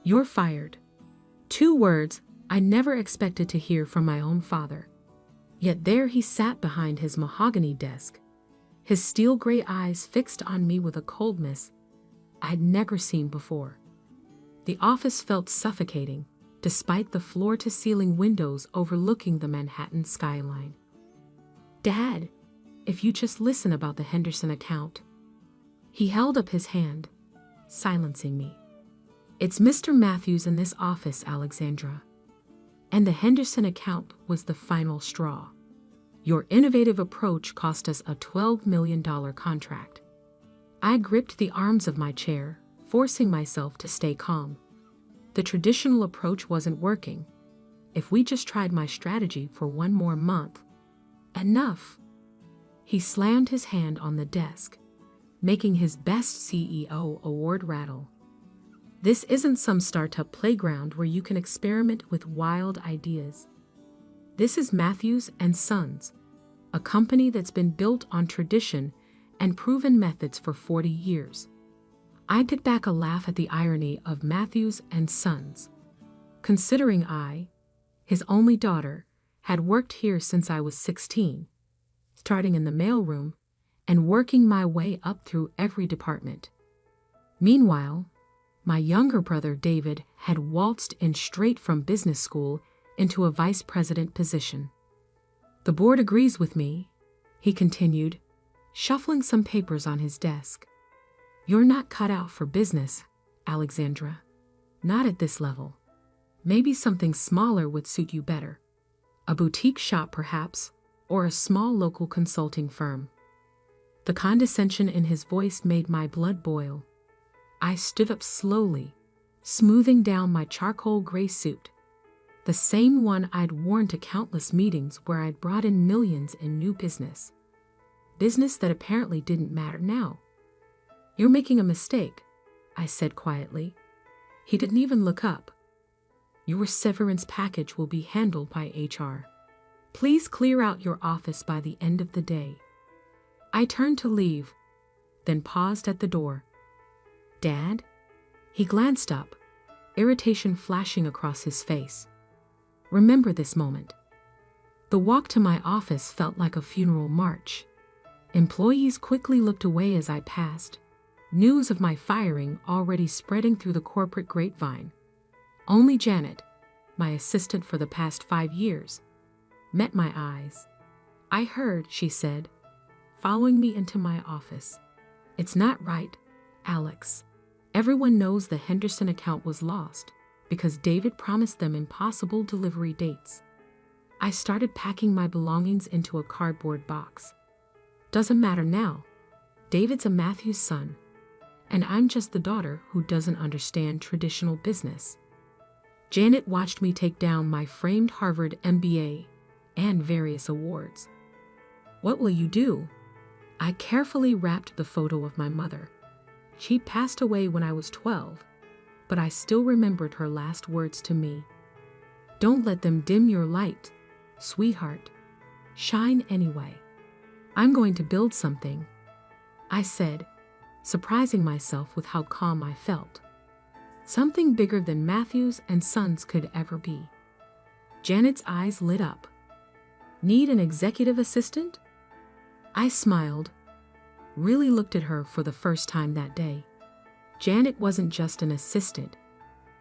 "You're fired." 2 words I never expected to hear from my own father. Yet there he sat behind his mahogany desk, his steel gray eyes fixed on me with a coldness I'd never seen before. The office felt suffocating, despite the floor-to-ceiling windows overlooking the Manhattan skyline. "Dad, if you just listen about the Henderson account." He held up his hand, silencing me. "It's Mr. Matthews in this office, Alexandra. And the Henderson account was the final straw. Your innovative approach cost us a $12 million contract." I gripped the arms of my chair, forcing myself to stay calm. The traditional approach wasn't working. If we just tried my strategy for 1 more month. Enough. He slammed his hand on the desk, making his Best CEO award rattle. "This isn't some startup playground where you can experiment with wild ideas. This is Matthews and Sons, a company that's been built on tradition and proven methods for 40 years. I took back a laugh at the irony of Matthews and Sons, considering I, his only daughter, had worked here since I was 16, starting in the mailroom and working my way up through every department. Meanwhile, my younger brother David had waltzed in straight from business school into a vice president position. "The board agrees with me," he continued, shuffling some papers on his desk. "You're not cut out for business, Alexandra. Not at this level. Maybe something smaller would suit you better. A boutique shop perhaps, or a small local consulting firm." The condescension in his voice made my blood boil. I stood up slowly, smoothing down my charcoal gray suit, the same one I'd worn to countless meetings where I'd brought in millions in new business. Business that apparently didn't matter now. "You're making a mistake," I said quietly. He didn't even look up. "Your severance package will be handled by HR. Please clear out your office by the end of the day." I turned to leave, then paused at the door. "Dad?" He glanced up, irritation flashing across his face. Remember this moment. The walk to my office felt like a funeral march. Employees quickly looked away as I passed, news of my firing already spreading through the corporate grapevine. Only Janet, my assistant for the past 5 years, met my eyes. "I heard," she said, following me into my office. "It's not right, Alex. Everyone knows the Henderson account was lost because David promised them impossible delivery dates." I started packing my belongings into a cardboard box. "Doesn't matter now. David's a Matthews son, and I'm just the daughter who doesn't understand traditional business." Janet watched me take down my framed Harvard MBA and various awards. "What will you do?" I carefully wrapped the photo of my mother. She passed away when I was 12, but I still remembered her last words to me. "Don't let them dim your light, sweetheart. Shine anyway." "I'm going to build something," I said, surprising myself with how calm I felt. "Something bigger than Matthews and Sons could ever be." Janet's eyes lit up. "Need an executive assistant?" I smiled, really looked at her for the first time that day. Janet wasn't just an assistant.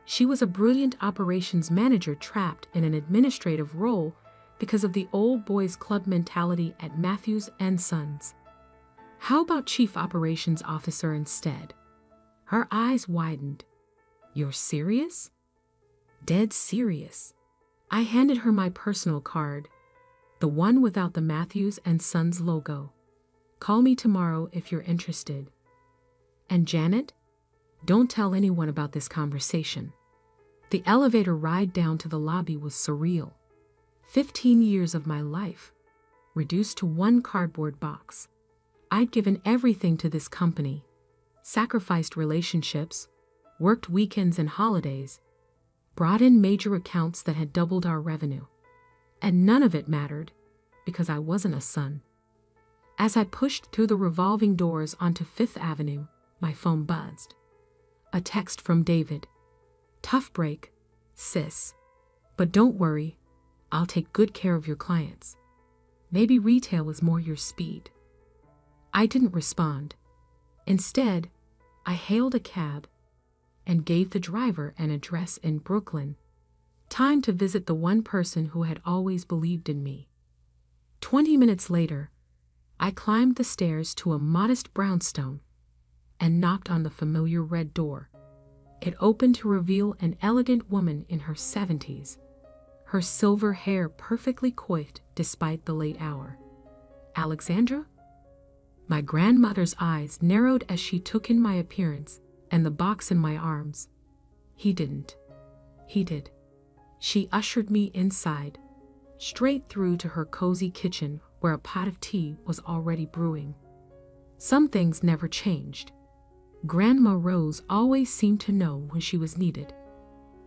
She was a brilliant operations manager trapped in an administrative role because of the old boys club mentality at Matthews and Sons. "How about chief operations officer instead?" Her eyes widened. "You're serious?" "Dead serious." I handed her my personal card, the one without the Matthews and Sons logo. "Call me tomorrow if you're interested. And Janet, don't tell anyone about this conversation." The elevator ride down to the lobby was surreal. 15 years of my life, reduced to one cardboard box. I'd given everything to this company, sacrificed relationships, worked weekends and holidays, brought in major accounts that had doubled our revenue. And none of it mattered because I wasn't a son. As I pushed through the revolving doors onto 5th Avenue, my phone buzzed. A text from David. Tough break, sis. But don't worry, I'll take good care of your clients. Maybe retail is more your speed." I didn't respond. Instead, I hailed a cab and gave the driver an address in Brooklyn. Time to visit the one person who had always believed in me. 20 minutes later, I climbed the stairs to a modest brownstone and knocked on the familiar red door. It opened to reveal an elegant woman in her 70s, her silver hair perfectly coiffed despite the late hour. "Alexandra?" My grandmother's eyes narrowed as she took in my appearance and the box in my arms. "He didn't. He did." She ushered me inside, straight through to her cozy kitchen where a pot of tea was already brewing. Some things never changed. Grandma Rose always seemed to know when she was needed.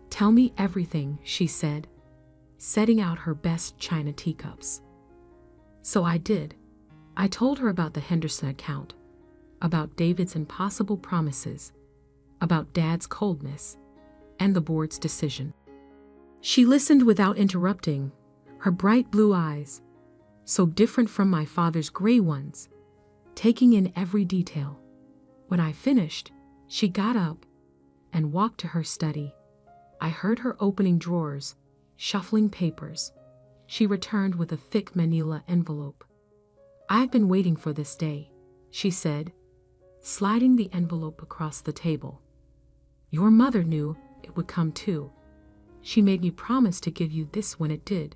"Tell me everything," she said, setting out her best china teacups. So I did. I told her about the Henderson account, about David's impossible promises, about Dad's coldness, and the board's decision. She listened without interrupting, her bright blue eyes, so different from my father's gray ones, taking in every detail. When I finished, she got up and walked to her study. I heard her opening drawers, shuffling papers. She returned with a thick manila envelope. "I've been waiting for this day," she said, sliding the envelope across the table. "Your mother knew it would come too. She made me promise to give you this when it did."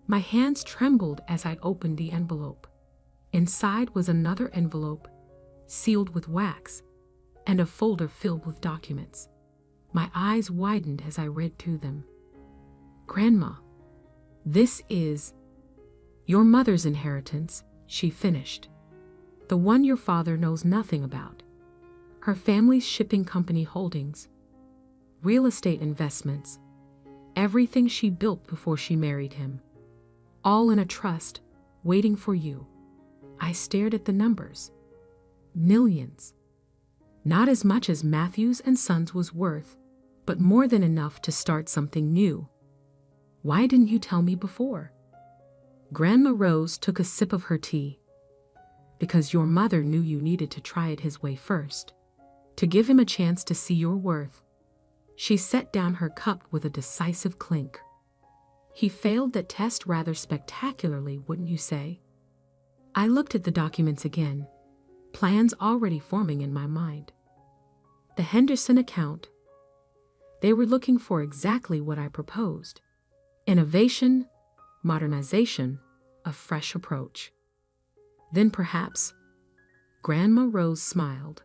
My hands trembled as I opened the envelope. Inside was another envelope, sealed with wax, and a folder filled with documents. My eyes widened as I read through them. "Grandma, this is your mother's inheritance," she finished. "The one your father knows nothing about. Her family's shipping company holdings, real estate investments, everything she built before she married him. All in a trust, waiting for you." I stared at the numbers. Millions. Not as much as Matthews and Sons was worth, but more than enough to start something new. "Why didn't you tell me before?" Grandma Rose took a sip of her tea. "Because your mother knew you needed to try it his way first, to give him a chance to see your worth." She set down her cup with a decisive clink. "He failed that test rather spectacularly, wouldn't you say?" I looked at the documents again, plans already forming in my mind. The Henderson account. They were looking for exactly what I proposed. Innovation, modernization, a fresh approach. Then perhaps, Grandma Rose smiled,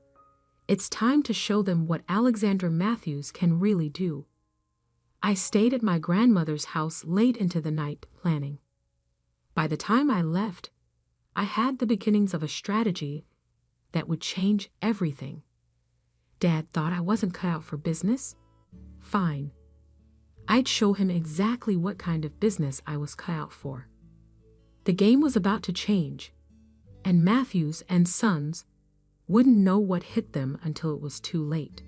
it's time to show them what Alexandra Matthews can really do. I stayed at my grandmother's house late into the night planning. By the time I left, I had the beginnings of a strategy that would change everything. Dad thought I wasn't cut out for business? Fine. I'd show him exactly what kind of business I was cut out for. The game was about to change, and Matthews and Sons wouldn't know what hit them until it was too late.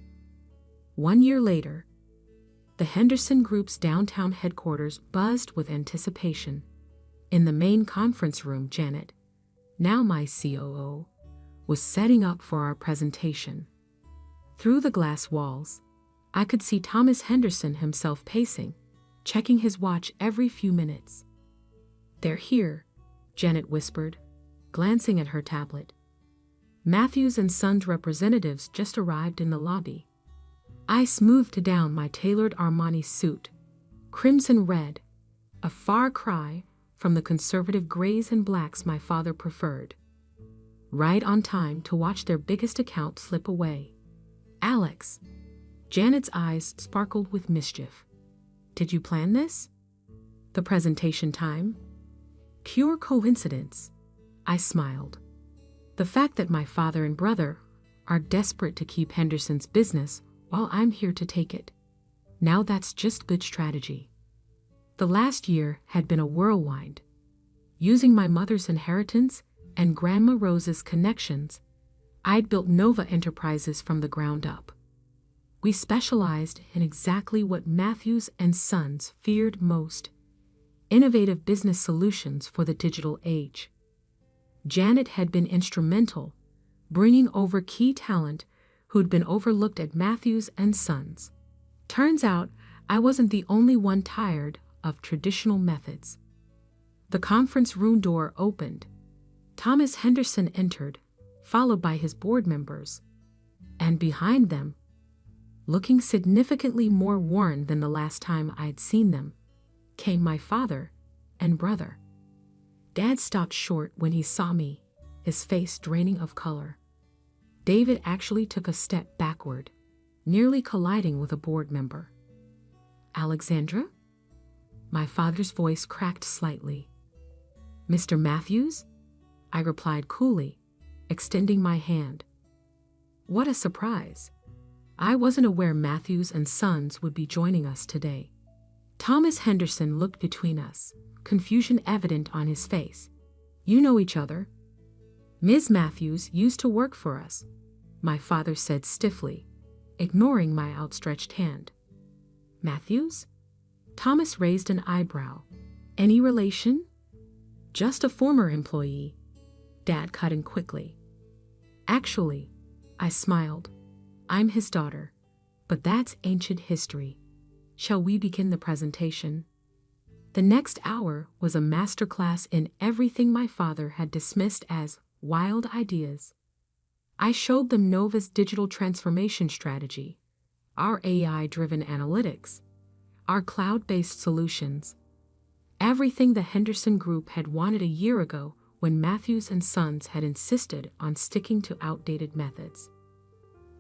1 year later, the Henderson Group's downtown headquarters buzzed with anticipation. In the main conference room, Janet, now my COO, was setting up for our presentation. Through the glass walls, I could see Thomas Henderson himself pacing, checking his watch every few minutes. "They're here," Janet whispered, glancing at her tablet. Matthews and Sons representatives just arrived in the lobby. I smoothed down my tailored Armani suit, crimson red, a far cry from the conservative grays and blacks my father preferred. Right on time to watch their biggest account slip away. "Alex," Janet's eyes sparkled with mischief. "Did you plan this? The presentation time?" "Pure coincidence," I smiled. "The fact that my father and brother are desperate to keep Henderson's business while I'm here to take it. Now that's just good strategy." The last year had been a whirlwind. Using my mother's inheritance and Grandma Rose's connections, I'd built Nova Enterprises from the ground up. We specialized in exactly what Matthews and Sons feared most: innovative business solutions for the digital age. Janet had been instrumental, bringing over key talent who'd been overlooked at Matthews and Sons. Turns out, I wasn't the only one tired of traditional methods. The conference room door opened. Thomas Henderson entered, followed by his board members. And behind them, looking significantly more worn than the last time I'd seen them, came my father and brother. Dad stopped short when he saw me, his face draining of color. David actually took a step backward, nearly colliding with a board member. "Alexandra?" My father's voice cracked slightly. "Mr. Matthews?" I replied coolly, extending my hand. What a surprise. I wasn't aware Matthews and Sons would be joining us today. Thomas Henderson looked between us, confusion evident on his face. "You know each other?" "Ms. Matthews used to work for us," my father said stiffly, ignoring my outstretched hand. "Matthews?" Thomas raised an eyebrow. "Any relation?" "Just a former employee," Dad cut in quickly. "Actually," I smiled, "I'm his daughter, but that's ancient history. Shall we begin the presentation?" The next hour was a masterclass in everything my father had dismissed as wild ideas. I showed them Nova's digital transformation strategy, our AI-driven analytics, our cloud-based solutions, everything the Henderson Group had wanted a year ago when Matthews and Sons had insisted on sticking to outdated methods.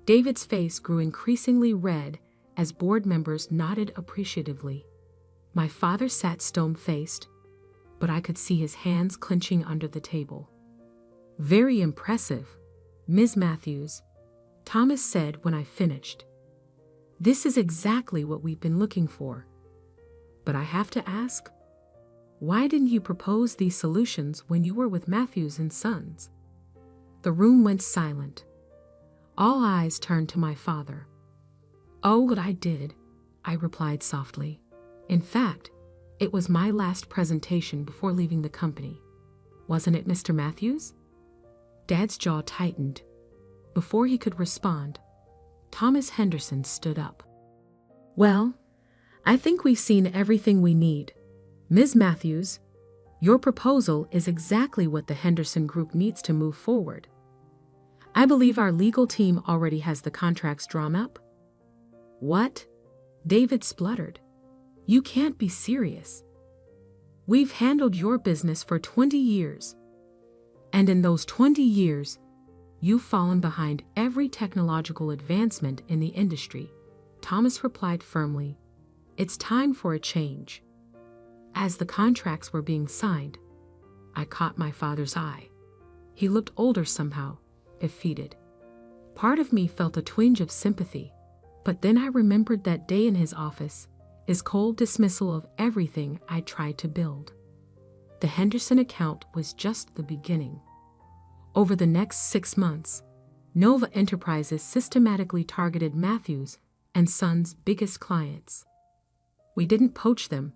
David's face grew increasingly red as board members nodded appreciatively. My father sat stone-faced, but I could see his hands clenching under the table. "Very impressive, Ms. Matthews," Thomas said when I finished. "This is exactly what we've been looking for. But I have to ask, why didn't you propose these solutions when you were with Matthews and Sons?" The room went silent. All eyes turned to my father. "Oh, what I did," I replied softly. "In fact, it was my last presentation before leaving the company. Wasn't it, Mr. Matthews?" Dad's jaw tightened. Before he could respond, Thomas Henderson stood up. "Well, I think we've seen everything we need. Ms. Matthews, your proposal is exactly what the Henderson Group needs to move forward. I believe our legal team already has the contracts drawn up." "What?" David spluttered. "You can't be serious. We've handled your business for 20 years. And in those 20 years, you've fallen behind every technological advancement in the industry," Thomas replied firmly. "It's time for a change." As the contracts were being signed, I caught my father's eye. He looked older somehow, defeated. Part of me felt a twinge of sympathy, but then I remembered that day in his office, his cold dismissal of everything I tried to build. The Henderson account was just the beginning. Over the next 6 months, Nova Enterprises systematically targeted Matthews and Sons' biggest clients. We didn't poach them.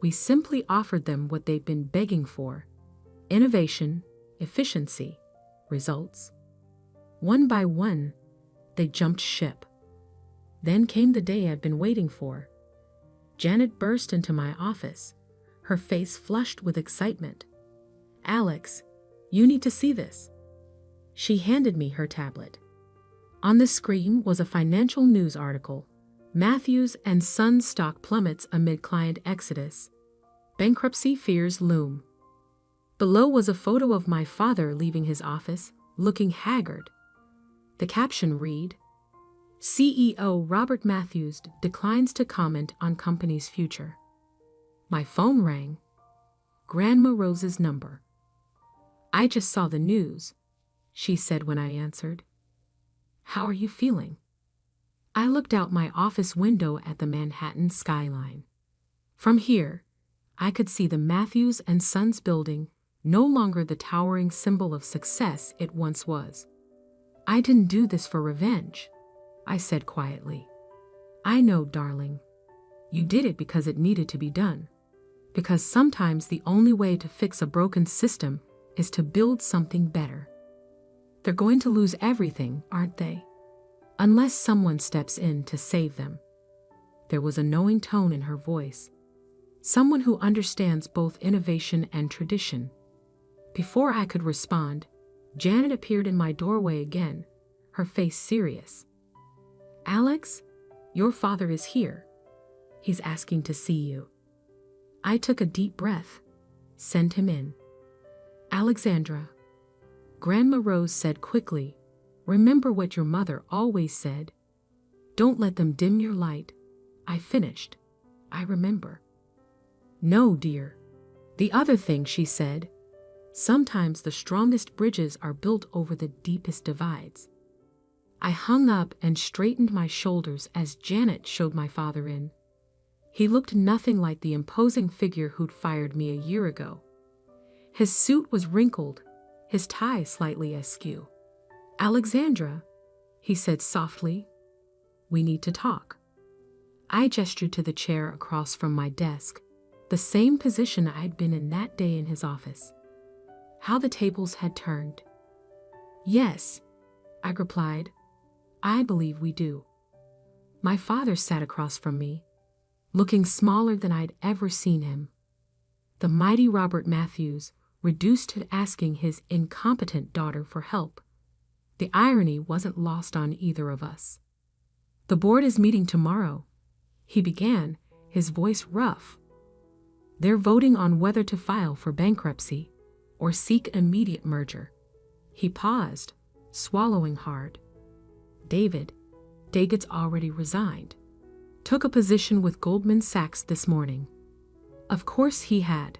We simply offered them what they'd been begging for: innovation, efficiency, results. One by one, they jumped ship. Then came the day I'd been waiting for. Janet burst into my office, her face flushed with excitement. "Alex, you need to see this." She handed me her tablet. On the screen was a financial news article: Matthews and Sons stock plummets amid client exodus. Bankruptcy fears loom. Below was a photo of my father leaving his office, looking haggard. The caption read, "CEO Robert Matthews declines to comment on company's future." My phone rang. Grandma Rose's number. "I just saw the news," she said when I answered. "How are you feeling?" I looked out my office window at the Manhattan skyline. From here, I could see the Matthews and Sons building, no longer the towering symbol of success it once was. I didn't do this for revenge. I said quietly. I know, darling. You did it because it needed to be done. Because sometimes the only way to fix a broken system is to build something better. They're going to lose everything, aren't they? Unless someone steps in to save them. There was a knowing tone in her voice. Someone who understands both innovation and tradition. Before I could respond, Janet appeared in my doorway again, her face serious. Alex, your father is here. He's asking to see you. I took a deep breath. Send him in. Alexandra. Grandma Rose said quickly, remember what your mother always said. Don't let them dim your light. I finished. I remember. No, dear. The other thing, she said. Sometimes the strongest bridges are built over the deepest divides. I hung up and straightened my shoulders as Janet showed my father in. He looked nothing like the imposing figure who'd fired me a year ago. His suit was wrinkled, his tie slightly askew. Alexandra, he said softly, we need to talk. I gestured to the chair across from my desk, the same position I'd been in that day in his office. How the tables had turned. Yes, I replied, I believe we do. My father sat across from me, looking smaller than I'd ever seen him. The mighty Robert Matthews, reduced to asking his incompetent daughter for help. The irony wasn't lost on either of us. The board is meeting tomorrow, he began, his voice rough. They're voting on whether to file for bankruptcy or seek immediate merger. He paused, swallowing hard. David's already resigned. Took a position with Goldman Sachs this morning. Of course he had.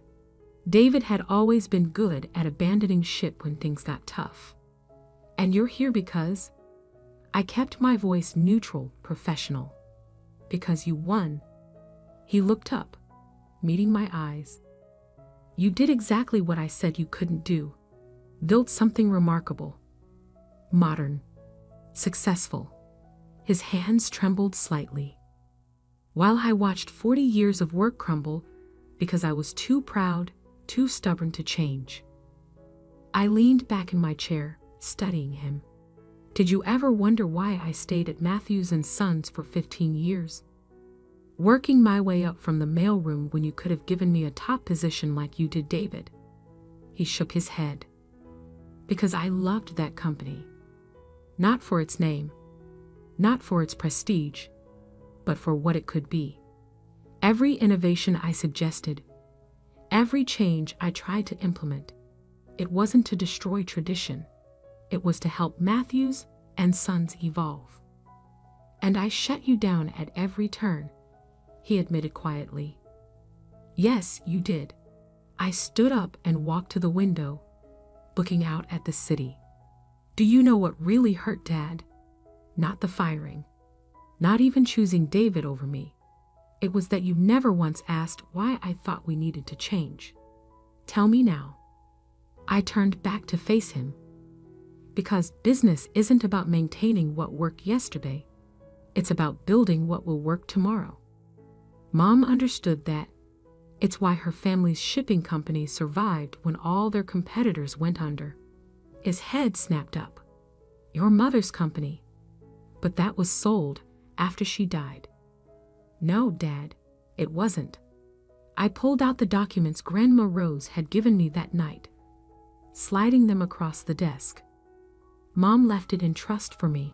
David had always been good at abandoning ship when things got tough. And you're here because... I kept my voice neutral, professional. Because you won. He looked up, meeting my eyes. You did exactly what I said you couldn't do. Built something remarkable. Modern. Successful. His hands trembled slightly. While I watched 40 years of work crumble because I was too proud, too stubborn to change. I leaned back in my chair, studying him. Did you ever wonder why I stayed at Matthews & Sons for 15 years? Working my way up from the mailroom when you could have given me a top position like you did David. He shook his head. Because I loved that company. Not for its name, not for its prestige, but for what it could be. Every innovation I suggested, every change I tried to implement, it wasn't to destroy tradition. It was to help Matthews & Sons evolve. And I shut you down at every turn, he admitted quietly. Yes, you did. I stood up and walked to the window, looking out at the city. Do you know what really hurt, Dad? Not the firing. Not even choosing David over me. It was that you never once asked why I thought we needed to change. Tell me now. I turned back to face him. Because business isn't about maintaining what worked yesterday. It's about building what will work tomorrow. Mom understood that. It's why her family's shipping company survived when all their competitors went under. His head snapped up. Your mother's company. But that was sold after she died. No, Dad, it wasn't. I pulled out the documents Grandma Rose had given me that night, sliding them across the desk. Mom left it in trust for me.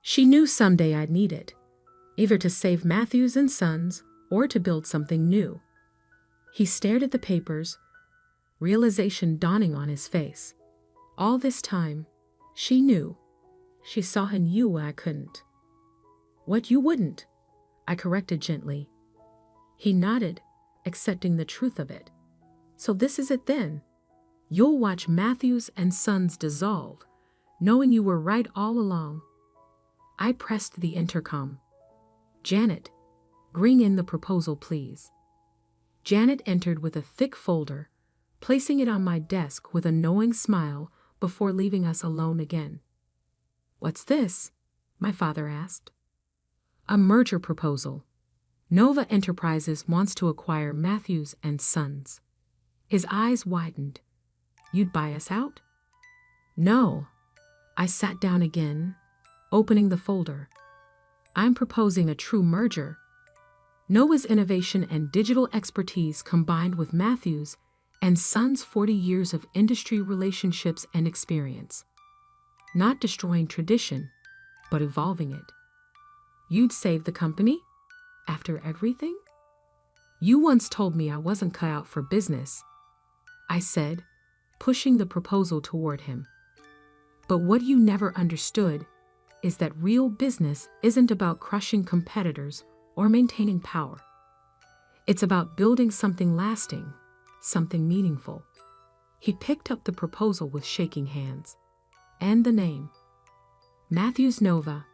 She knew someday I'd need it, either to save Matthews & Sons or to build something new. He stared at the papers, realization dawning on his face. All this time, she knew. She saw in you what I couldn't. What you wouldn't, I corrected gently. He nodded, accepting the truth of it. So this is it then. You'll watch Matthews & Sons dissolve, knowing you were right all along. I pressed the intercom. Janet, bring in the proposal, please. Janet entered with a thick folder, placing it on my desk with a knowing smile before leaving us alone again. What's this? my father asked. A merger proposal. Nova Enterprises wants to acquire Matthews and Sons. His eyes widened. You'd buy us out? No. I sat down again, opening the folder. I'm proposing a true merger. Nova's innovation and digital expertise combined with Matthews and Sons' 40 years of industry relationships and experience. Not destroying tradition, but evolving it. You'd save the company? After everything? You once told me I wasn't cut out for business, I said, pushing the proposal toward him. But what you never understood is that real business isn't about crushing competitors or maintaining power. It's about building something lasting, something meaningful. He picked up the proposal with shaking hands. And the name. Matthews Nova,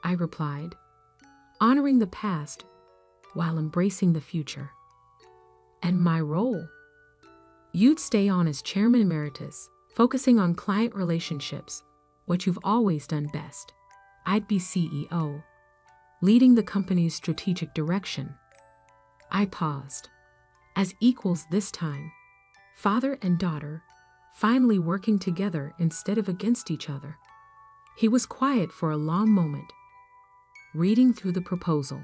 I replied, honoring the past while embracing the future. And my role? You'd stay on as Chairman Emeritus, focusing on client relationships, what you've always done best. I'd be CEO, leading the company's strategic direction. I paused. As equals this time, father and daughter, finally working together instead of against each other. He was quiet for a long moment, reading through the proposal.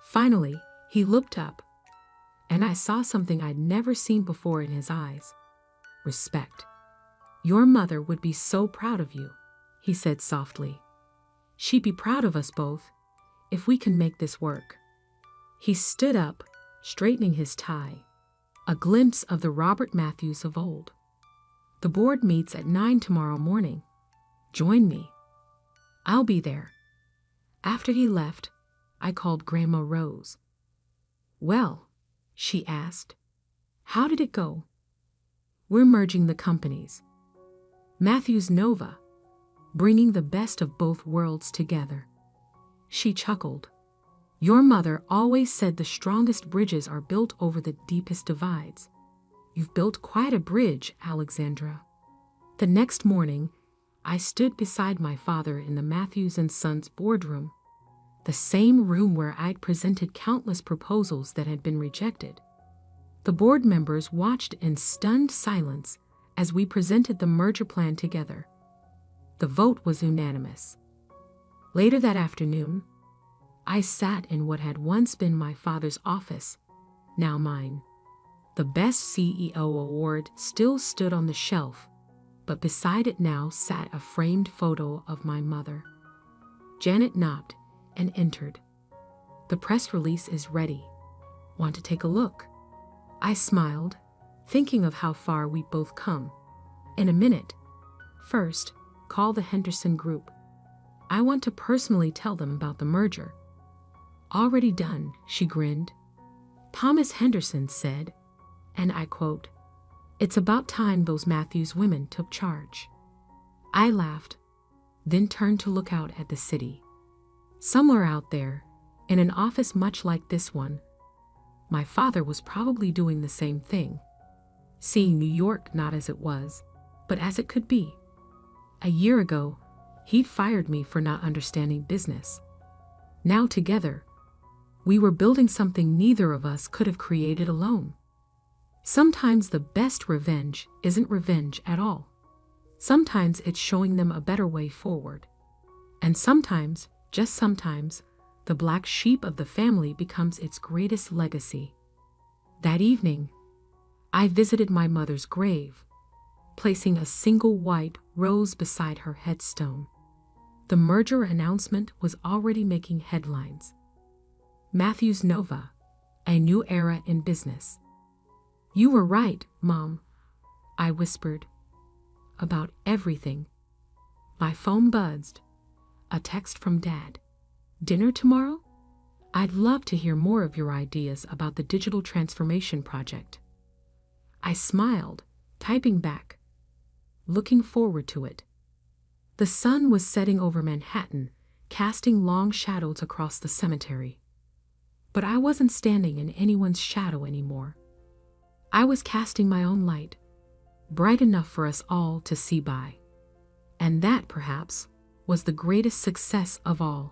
Finally, he looked up, and I saw something I'd never seen before in his eyes. Respect. Your mother would be so proud of you, he said softly. She'd be proud of us both, if we can make this work. He stood up, straightening his tie, a glimpse of the Robert Matthews of old. The board meets at 9 tomorrow morning. Join me. I'll be there. After he left, I called Grandma Rose. Well, she asked, how did it go? We're merging the companies. Matthews Nova, bringing the best of both worlds together. She chuckled. Your mother always said the strongest bridges are built over the deepest divides. You've built quite a bridge, Alexandra. The next morning, I stood beside my father in the Matthews and Sons boardroom, the same room where I'd presented countless proposals that had been rejected. The board members watched in stunned silence as we presented the merger plan together. The vote was unanimous. Later that afternoon, I sat in what had once been my father's office, now mine. The Best CEO award still stood on the shelf, but beside it now sat a framed photo of my mother. Janet knocked and entered. The press release is ready. Want to take a look? I smiled, thinking of how far we'd both come. In a minute. First, call the Henderson Group. I want to personally tell them about the merger. Already done, she grinned. Thomas Henderson said, and I quote, "It's about time those Matthews women took charge." I laughed, then turned to look out at the city. Somewhere out there, in an office much like this one, my father was probably doing the same thing, seeing New York not as it was, but as it could be. A year ago, he'd fired me for not understanding business. Now together, we were building something neither of us could have created alone. Sometimes the best revenge isn't revenge at all. Sometimes it's showing them a better way forward. And sometimes, just sometimes, the black sheep of the family becomes its greatest legacy. That evening, I visited my mother's grave, placing a single white rose beside her headstone. The merger announcement was already making headlines. Matthews Nova, a new era in business. You were right, Mom, I whispered. About everything. My phone buzzed. A text from Dad. Dinner tomorrow? I'd love to hear more of your ideas about the digital transformation project. I smiled, typing back, looking forward to it. The sun was setting over Manhattan, casting long shadows across the cemetery. But I wasn't standing in anyone's shadow anymore. I was casting my own light, bright enough for us all to see by. And that, perhaps, was the greatest success of all.